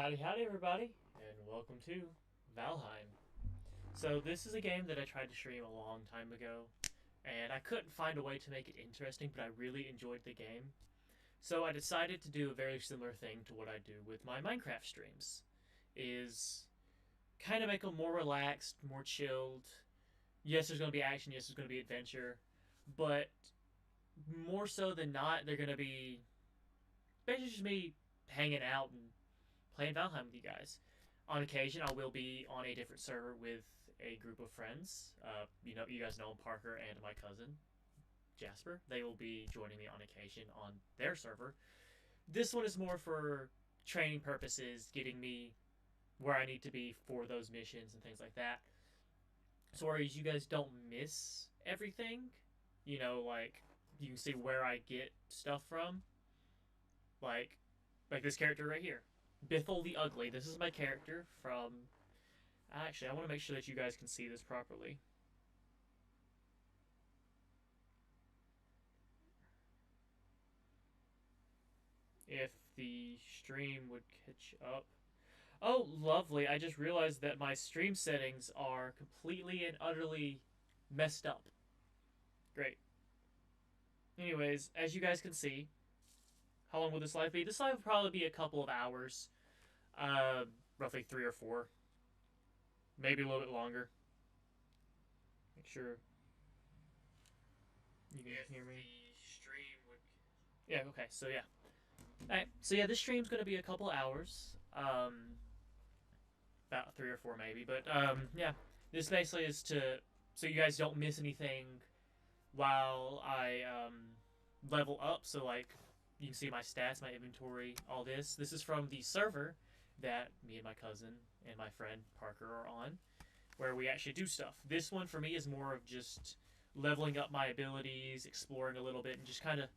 Howdy, howdy, everybody, and welcome to Valheim. So, this is a game that I tried to stream a long time ago, and I couldn't find a way to make it interesting, but I really enjoyed the game. So, I decided to do a very similar thing to what I do with my Minecraft streams, is kind of make them more relaxed, more chilled. Yes, there's going to be action, yes, there's going to be adventure, but more so than not, they're going to be basically just me hanging out and playing Valheim with you guys. On occasion, I will be on a different server with a group of friends. You guys know Parker and my cousin Jasper. They will be joining me on occasion on their server. This one is more for training purposes, getting me where I need to be for those missions and things like that. So whereas you guys don't miss everything, like you can see where I get stuff from, like this character right here. Bithel the Ugly. This is my character from... Actually, I want to make sure that you guys can see this properly. If the stream would catch up. Oh, lovely. I just realized that my stream settings are completely and utterly messed up. Great. Anyways, as you guys can see, how long will this live be? This live will probably be a couple of hours. Roughly 3 or 4. Maybe a little bit longer. Make sure you can hear me. The stream would... Yeah, okay, so yeah. Alright, so yeah, this stream's gonna be a couple hours. About 3 or 4 maybe, but yeah. This basically is so you guys don't miss anything while I level up, so like you can see my stats, my inventory, all this. This is from the server that me and my cousin and my friend Parker are on, where we actually do stuff. This one for me is more of just leveling up my abilities, exploring a little bit, and just kind of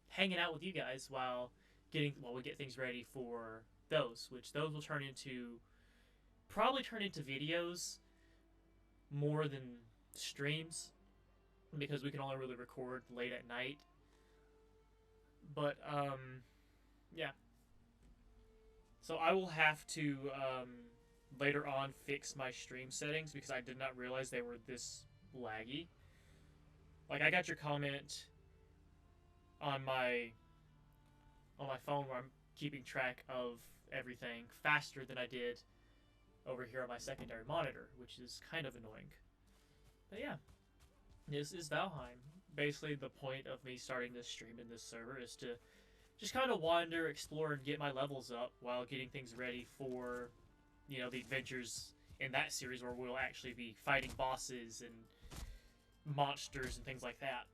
hanging out with you guys while we get things ready for those, which those will probably turn into videos more than streams, because we can only really record late at night. But yeah. So I will have to later on fix my stream settings because I did not realize they were this laggy. Like, I got your comment on my phone where I'm keeping track of everything faster than I did over here on my secondary monitor, which is kind of annoying. But yeah, this is Valheim. Basically, the point of me starting this stream in this server is to just kind of wander, explore, and get my levels up while getting things ready for, the adventures in that series where we'll actually be fighting bosses and monsters and things like that,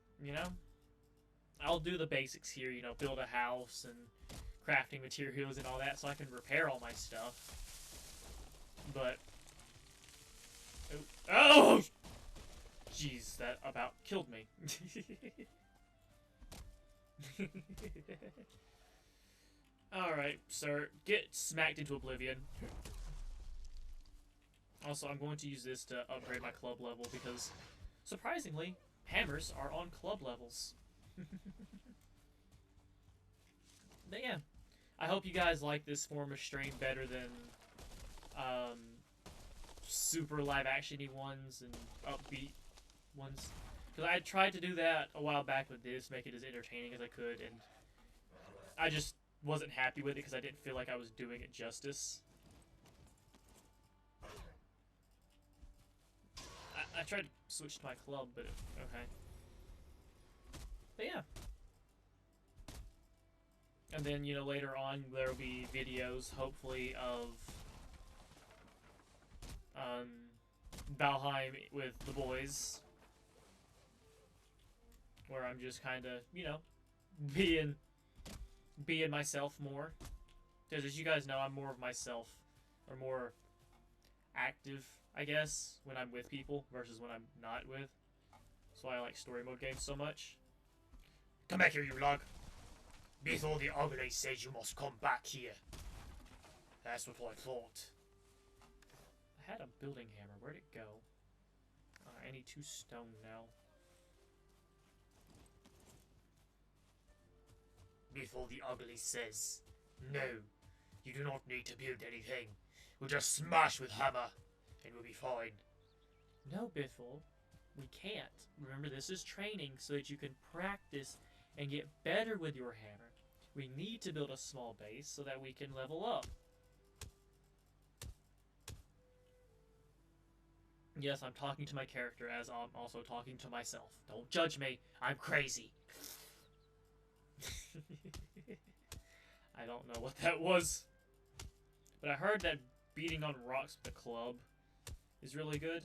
I'll do the basics here, build a house and crafting materials and all that so I can repair all my stuff. But... Oh! Jeez, that about killed me. Alright, sir. Get smacked into oblivion. Also, I'm going to use this to upgrade my club level because, surprisingly, hammers are on club levels. But yeah, I hope you guys like this form of stream better than super live actiony ones and upbeat ones. Because I tried to do that a while back with this, make it as entertaining as I could, and I just wasn't happy with it because I didn't feel like I was doing it justice. I tried to switch to my club, but okay. But yeah. And then, later on there'll be videos, hopefully, of Valheim with the boys, where I'm just kind of, being myself more. Because as you guys know, I'm more of myself, or more active, I guess, when I'm with people versus when I'm not with. That's why I like story mode games so much. Come back here, you lug. Bithel the Ugly says you must come back here. That's what I thought. I had a building hammer. Where'd it go? I need 2 stone now. Bithel the Ugly says, no, You do not need to build anything. We'll just smash with hammer, and we'll be fine. No, Biffle, we can't. Remember, this is training so that you can practice and get better with your hammer. We need to build a small base so that we can level up. Yes, I'm talking to my character as I'm also talking to myself. Don't judge me. I'm crazy. I don't know what that was. But I heard that beating on rocks with a club is really good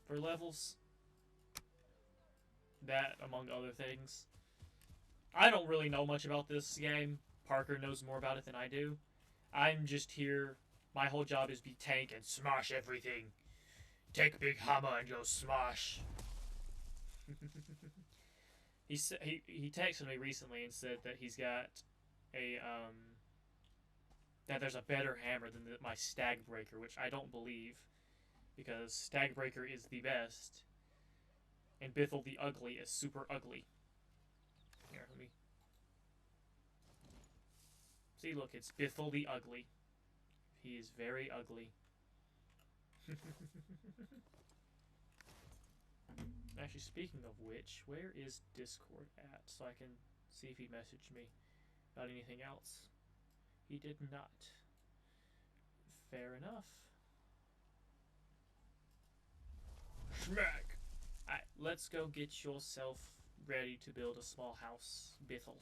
for levels. That, among other things. I don't really know much about this game. Parker knows more about it than I do. I'm just here. My whole job is be tank and smash everything. Take a big hammer and go smash. he texted me recently and said that he's got a that there's a better hammer than my Stag Breaker, which I don't believe, because Stag Breaker is the best, and Bithel the Ugly is super ugly. Here, let me see. Look, it's Bithel the Ugly. He is very ugly. Actually, speaking of which, where is Discord at? So I can see if he messaged me about anything else. He did not. Fair enough. Schmack! Alright, let's go get yourself ready to build a small house, Bithel.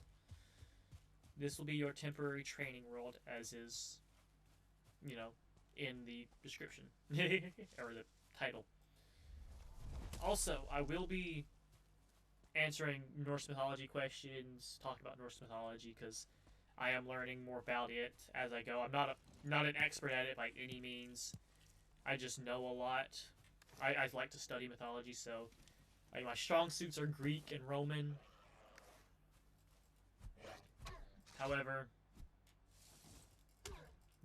This will be your temporary training world, as is, you know, in the description. Or the title. Also, I will be answering Norse mythology questions, talking about Norse mythology, because I am learning more about it as I go. I'm not an expert at it by any means. I just know a lot. I like to study mythology, so my strong suits are Greek and Roman. However,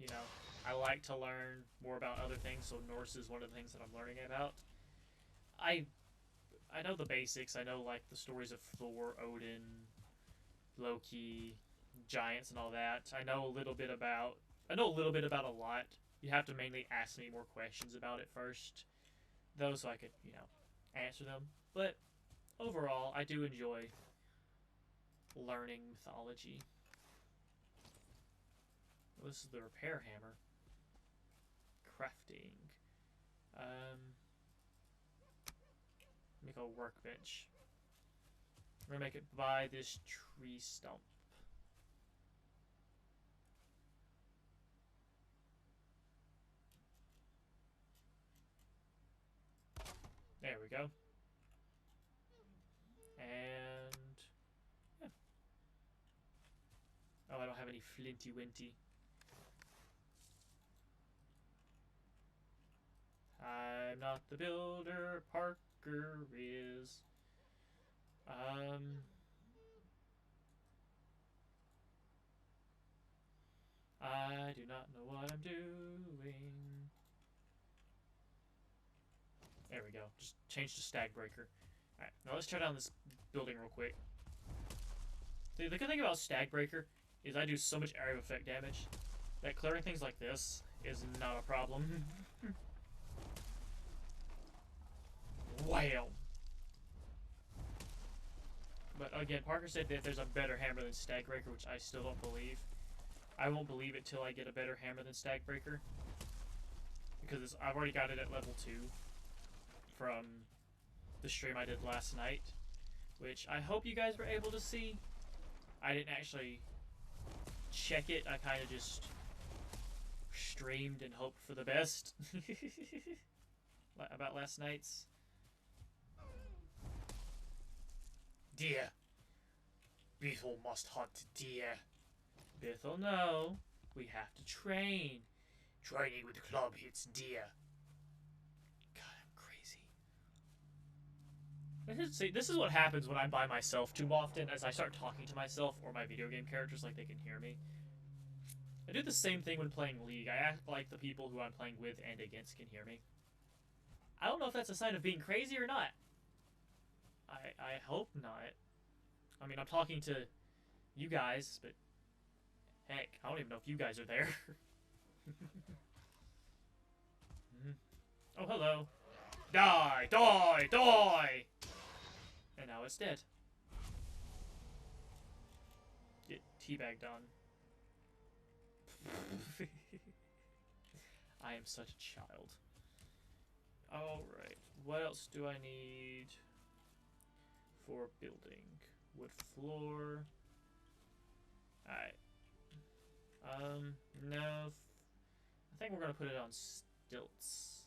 you know, I like to learn more about other things, so Norse is one of the things that I'm learning about. I know the basics. I know, like, the stories of Thor, Odin, Loki, giants, and all that. I know a little bit about a lot. You have to mainly ask me more questions about it first, though, so I could, you know, answer them. But overall, I do enjoy learning mythology. Well, this is the repair hammer. Crafting. Make a workbench. We're gonna make it by this tree stump. There we go. And yeah. Oh, I don't have any flinty winty. I'm not the builder, Parker is. I do not know what I'm doing. There we go. Just change to Stag Breaker. Alright, now let's tear down this building real quick. The good thing about Stag Breaker is I do so much area effect damage that clearing things like this is not a problem. Wow. But again, Parker said that there's a better hammer than Stag Breaker, which I still don't believe. I won't believe it till I get a better hammer than Stag Breaker, because I've already got it at level 2 from the stream I did last night, which I hope you guys were able to see. I didn't actually check it. I kind of just streamed and hoped for the best about last night's. Deer. Bithel must hunt deer. Bithel, no. We have to train. Training with the club hits deer. God, I'm crazy. See, this is what happens when I'm by myself too often, as I start talking to myself or my video game characters like they can hear me. I do the same thing when playing League. I act like the people who I'm playing with and against can hear me. I don't know if that's a sign of being crazy or not. I hope not. I mean, I'm talking to you guys, but Heck, I don't even know if you guys are there. Oh, hello. Die! Die! Die! And now it's dead. Get teabagged on. I am such a child. Alright, what else do I need for building? Wood floor. Alright. No. I think we're gonna put it on stilts.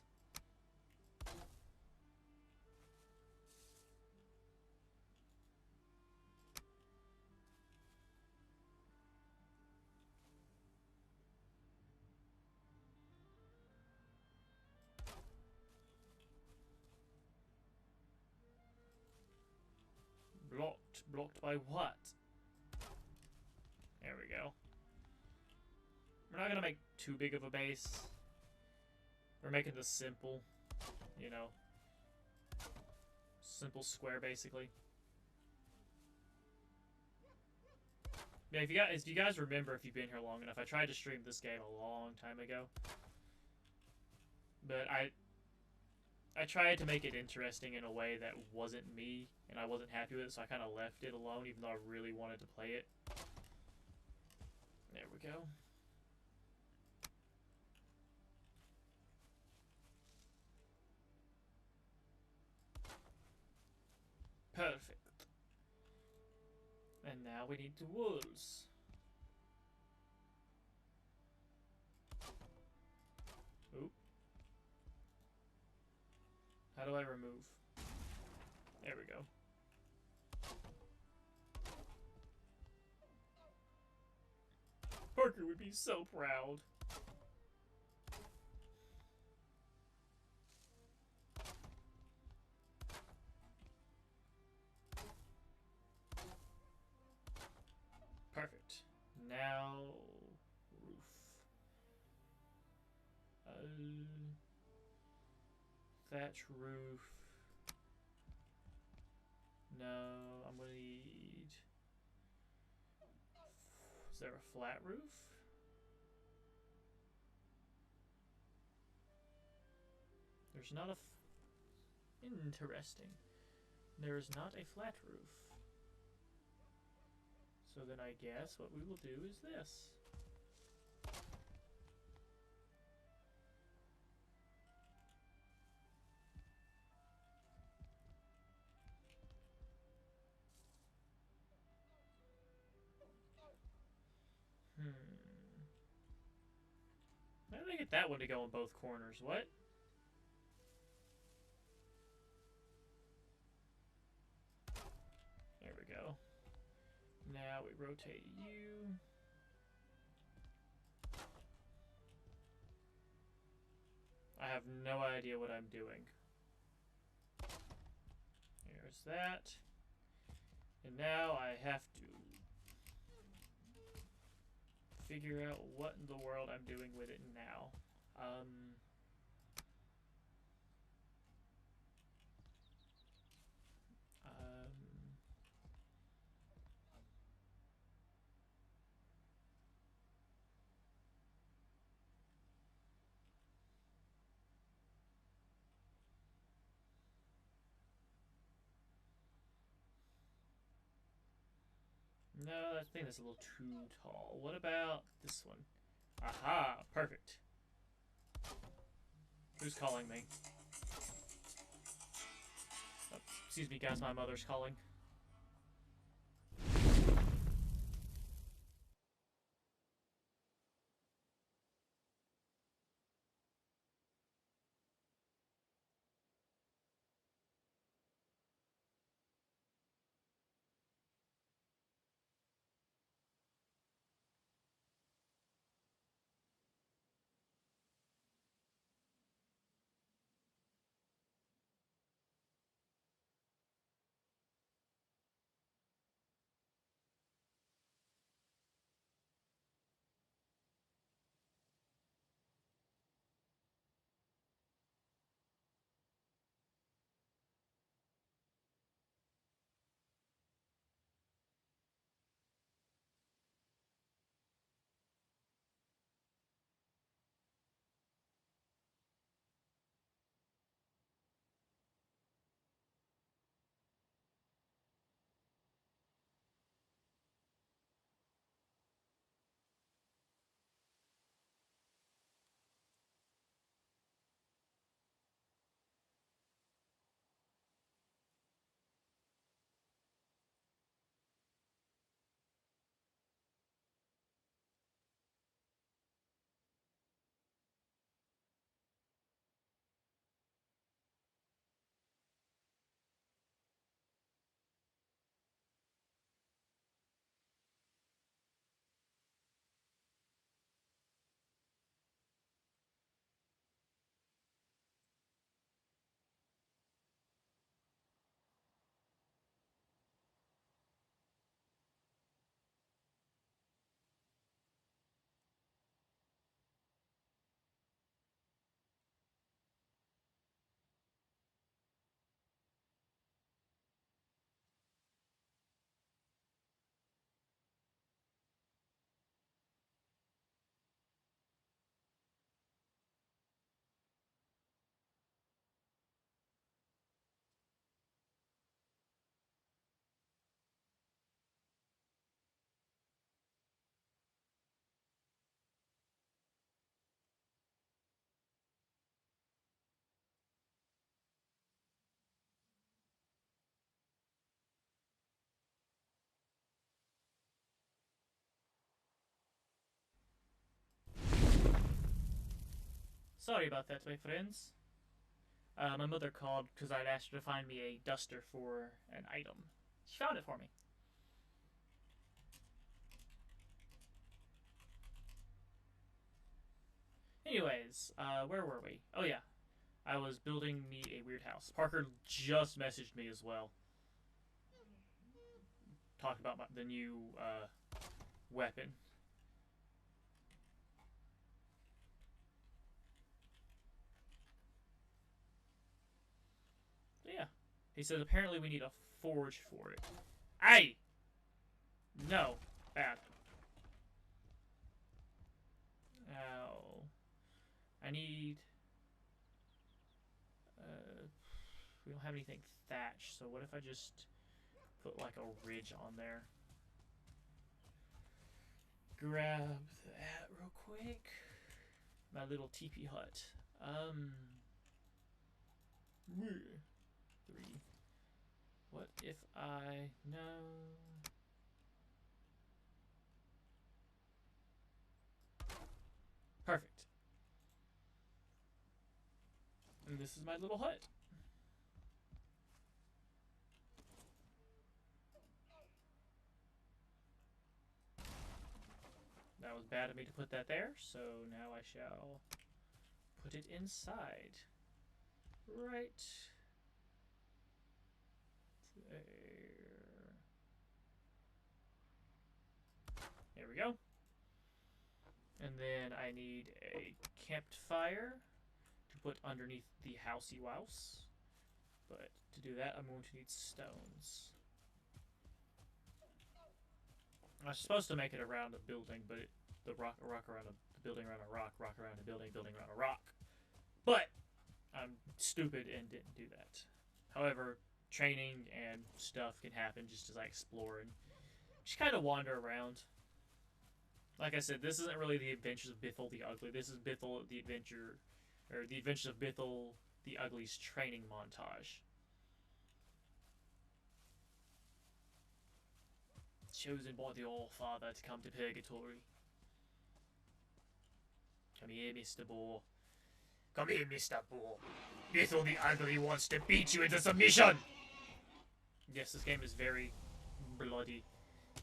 Blocked. Blocked by what? There we go. We're not gonna make too big of a base. We're making this simple. You know. Simple square, basically. Yeah, if you guys remember, if you've been here long enough, I tried to stream this game a long time ago. But I tried to make it interesting in a way that wasn't me, and I wasn't happy with it, so I kind of left it alone, even though I really wanted to play it. There we go. Perfect. And now we need the walls. Oop. How do I remove? There we go. Parker would be so proud. Perfect. Now, roof. Thatch roof. No, I'm gonna need... Is there a flat roof? There's not a... Interesting. There is not a flat roof. So then I guess what we will do is this. How did I get that one to go in both corners? What? There we go. Now we rotate you. I have no idea what I'm doing. There's that. And now I have to figure out what in the world I'm doing with it now. No, I think that's a little too tall. What about this one? Aha! Perfect. Who's calling me? Oh, excuse me, guys. My mother's calling. Sorry about that, my friends. My mother called because I'd asked her to find me a duster for an item. She found it for me. Anyways, where were we? Oh yeah, I was building me a weird house. Parker just messaged me as well. Talked about the new weapon. So yeah, he said apparently we need a forge for it. Aye! No. Bad. Ow. I need... we don't have anything thatched, so what if I just put like a ridge on there? Grab that real quick. My little teepee hut. 3. What if I... No... Perfect. And this is my little hut. That was bad of me to put that there, so now I shall put it inside. Right there. There we go. And then I need a campfire to put underneath the housey wouse. But to do that, I'm going to need stones. I was supposed to make it around a building, but the rock around the building around a rock around a building around a rock. But I'm stupid and didn't do that. However, training and stuff can happen just as I explore and just kind of wander around. Like I said, this isn't really the Adventures of Bithel the Ugly. This is Bithel the Adventure, or the Adventures of Bithel the Ugly's training montage. Chosen by the All-Father to come to Purgatory. Come here, Mr. Boar. Come here, Mr. Boar. Bithel the Ugly wants to beat you into submission! Yes, this game is very bloody.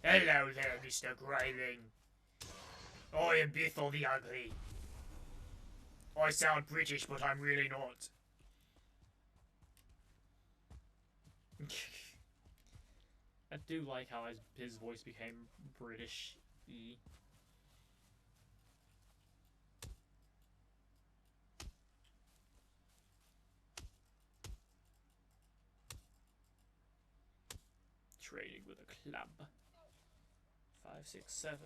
Hello there, Mr. Graving. I am Bithel the Ugly. I sound British, but I'm really not. I do like how his voice became British-y. Trading with a club. 5, 6, 7.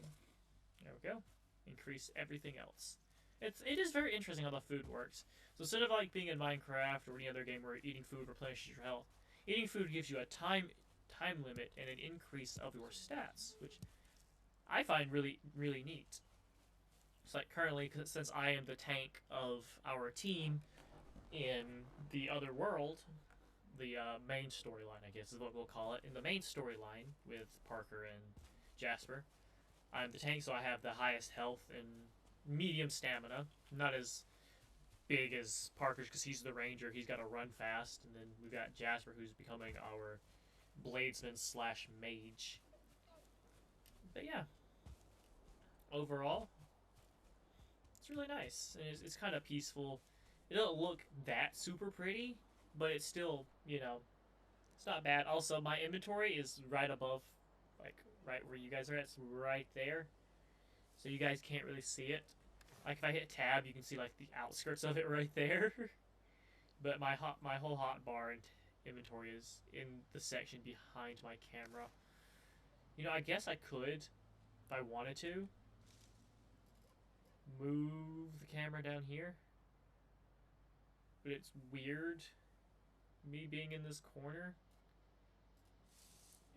There we go. Increase everything else. It is very interesting how the food works. So instead of like being in Minecraft or any other game where eating food replenishes your health, eating food gives you a time limit and an increase of your stats, which I find really neat. It's like currently, since I am the tank of our team in the other world, the main storyline, I guess is what we'll call it. In the main storyline with Parker and Jasper, I'm the tank, so I have the highest health and medium stamina. Not as big as Parker's because he's the ranger. He's got to run fast. And then we've got Jasper, who's becoming our bladesman slash mage. But yeah, overall, it's really nice. And it's kind of peaceful. It doesn't look that super pretty, but it's still, you know, it's not bad. Also, my inventory is right above, like, right where you guys are at. It's right there. So you guys can't really see it. Like, if I hit tab, you can see, like, the outskirts of it right there. But my whole hotbar and inventory is in the section behind my camera. You know, I guess I could, if I wanted to, move the camera down here. But it's weird, me being in this corner.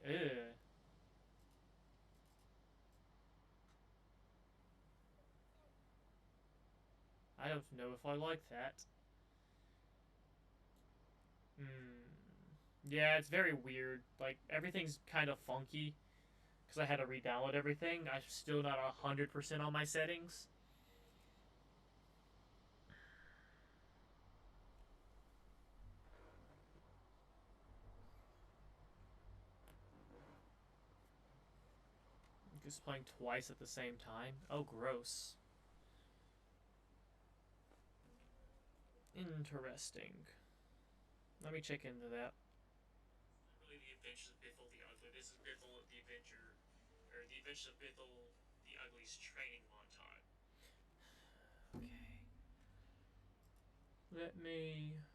Ugh. I don't know if I like that. Yeah, it's very weird. Like, everything's kind of funky. Because I had to re-download everything. I'm still not 100% on my settings. Just playing twice at the same time? Oh, gross. Interesting. Let me check into that. Really, the Adventures of Bithel the Ugly. This is Bithel the Adventure, or the Adventures of Bithel the Ugly's training montage. Okay. Let me